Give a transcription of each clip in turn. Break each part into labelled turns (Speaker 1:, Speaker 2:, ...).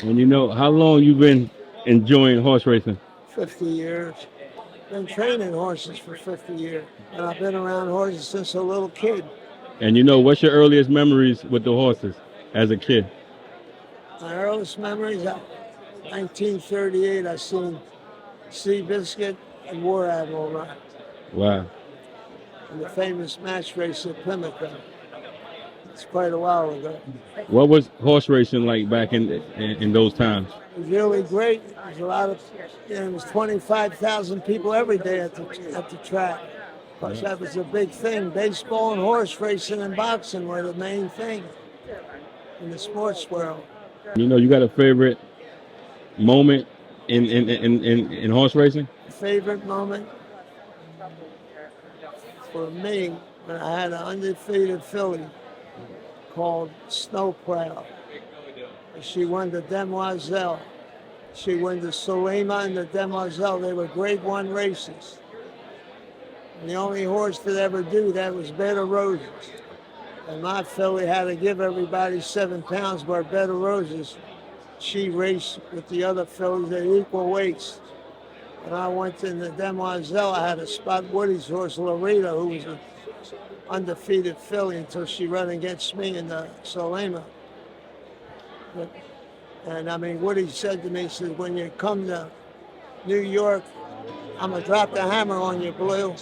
Speaker 1: And you know, how long you been enjoying horse racing?
Speaker 2: 50 years. Been training horses for 50 years. And I've been around horses since a little kid.
Speaker 1: And you know, what's your earliest memories with the horses as a kid?
Speaker 2: My earliest memories, 1938, I seen Seabiscuit and War Admiral run
Speaker 1: Wow.
Speaker 2: in the famous match race at Pimlico. It's quite a while ago.
Speaker 1: What was horse racing like back in those times?
Speaker 2: It was really great. There's a lot of, there was 25,000 people every day at the track. Of course, that was a big thing. Baseball and horse racing and boxing were the main thing in the sports world.
Speaker 1: You know, you got a favorite moment in horse racing?
Speaker 2: Favorite moment for me when I had an undefeated filly called Snowplow. She won the Demoiselle. She won the Solema and the Demoiselle. They were grade 1 races. And the only horse that ever do that was Bed of Roses. And my filly had to give everybody 7 pounds for Bed of Roses. She raced with the other fillies at equal weights. When I went in the Demoiselle, I had to spot Woody's horse, Loretta, who was an undefeated filly until she ran against me in the Solema. And I mean, Woody said to me, he said, when you come to New York, I'm going to drop the hammer on you, Blue.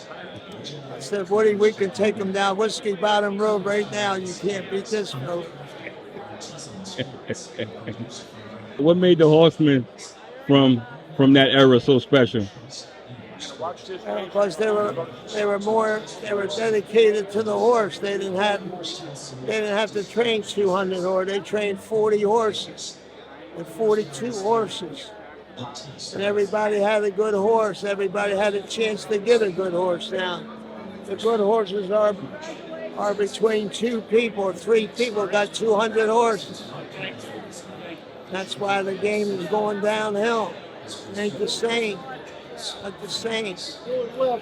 Speaker 2: I said, Woody, we can take him down Whiskey Bottom Road right now. You can't beat this filly.
Speaker 1: What made the horsemen from that era so special?
Speaker 2: Because they were dedicated to the horse. They didn't have to train 200 horses. They trained 40 horses and 42 horses. And everybody had a good horse. Everybody had a chance to get a good horse. Now, the good horses are between 2 people or 3 people got 200 horses. That's why the game is going downhill. It ain't the same. It's not the same.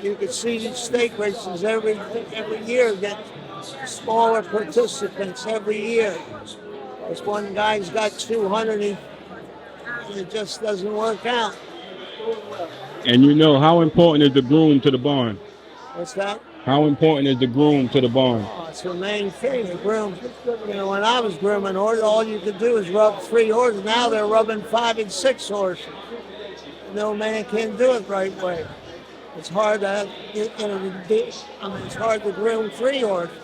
Speaker 2: You can see these stake races every year get smaller participants every year. This one guy's got 200, and it just doesn't work out.
Speaker 1: And you know, how important is the groom to the barn?
Speaker 2: What's that?
Speaker 1: How important is the groom to the barn?
Speaker 2: Oh, it's the main thing. The groom. You know, when I was grooming horses, all you could do is rub 3 horses. Now they're rubbing 5 and 6 horses. No man can do it right way. It's hard to, it's hard to groom 3 horses.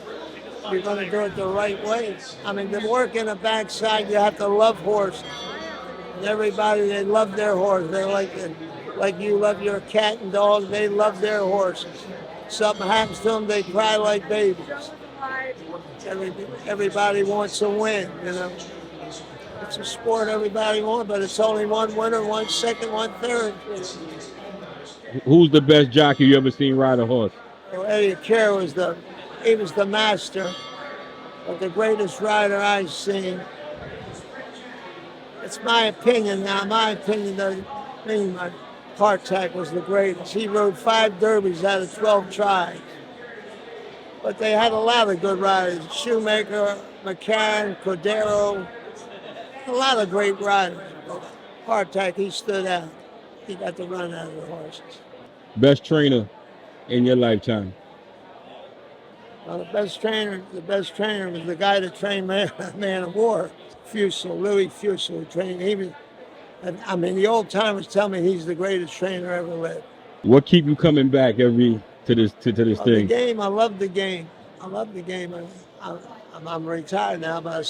Speaker 2: You're going to do it the right way. I mean, to work in the backside, you have to love horses. And everybody, they love their horse. They like you love your cat and dog. They love their horses. Something happens to them, they cry like babies. Everybody wants to win, you know. It's a sport everybody wants, but it's only one winner, 1 second, 1 third.
Speaker 1: Who's the best jockey you ever seen ride a horse?
Speaker 2: Well, Eddie Kerr was the master, but the greatest rider I've seen. It's my opinion now. My opinion, my Hartack was the greatest. He rode 5 derbies out of 12 tries. But they had a lot of good riders. Shoemaker, McCarran, Cordero, a lot of great riders. Hartack, he stood out. He got the run out of the horses.
Speaker 1: Best trainer in your lifetime?
Speaker 2: Well, the best trainer was the guy that trained Man of War, Fusel, Louis Fusel, who trained. The old timers tell me he's the greatest trainer ever lived.
Speaker 1: What keep you coming back to this thing?
Speaker 2: The game. I love the game. I'm retired now, but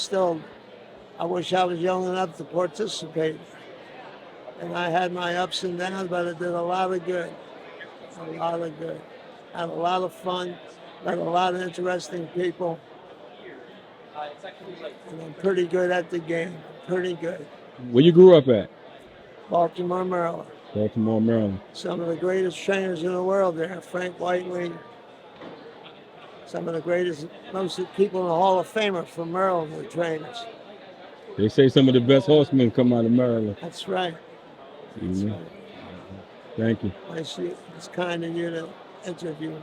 Speaker 2: I wish I was young enough to participate. And I had my ups and downs, but it did a lot of good. A lot of good. Had a lot of fun. Met a lot of interesting people. And I'm pretty good at the game. Pretty good.
Speaker 1: Where you grew up at?
Speaker 2: Baltimore, Maryland.
Speaker 1: Baltimore, Maryland.
Speaker 2: Some of the greatest trainers in the world there. Frank Whiteley. Some of the greatest, most of the people in the Hall of Fame are from Maryland, the trainers.
Speaker 1: They say some of the best horsemen come out of Maryland.
Speaker 2: That's right. That's right.
Speaker 1: Thank you.
Speaker 2: I see. It's kind of you to interview me.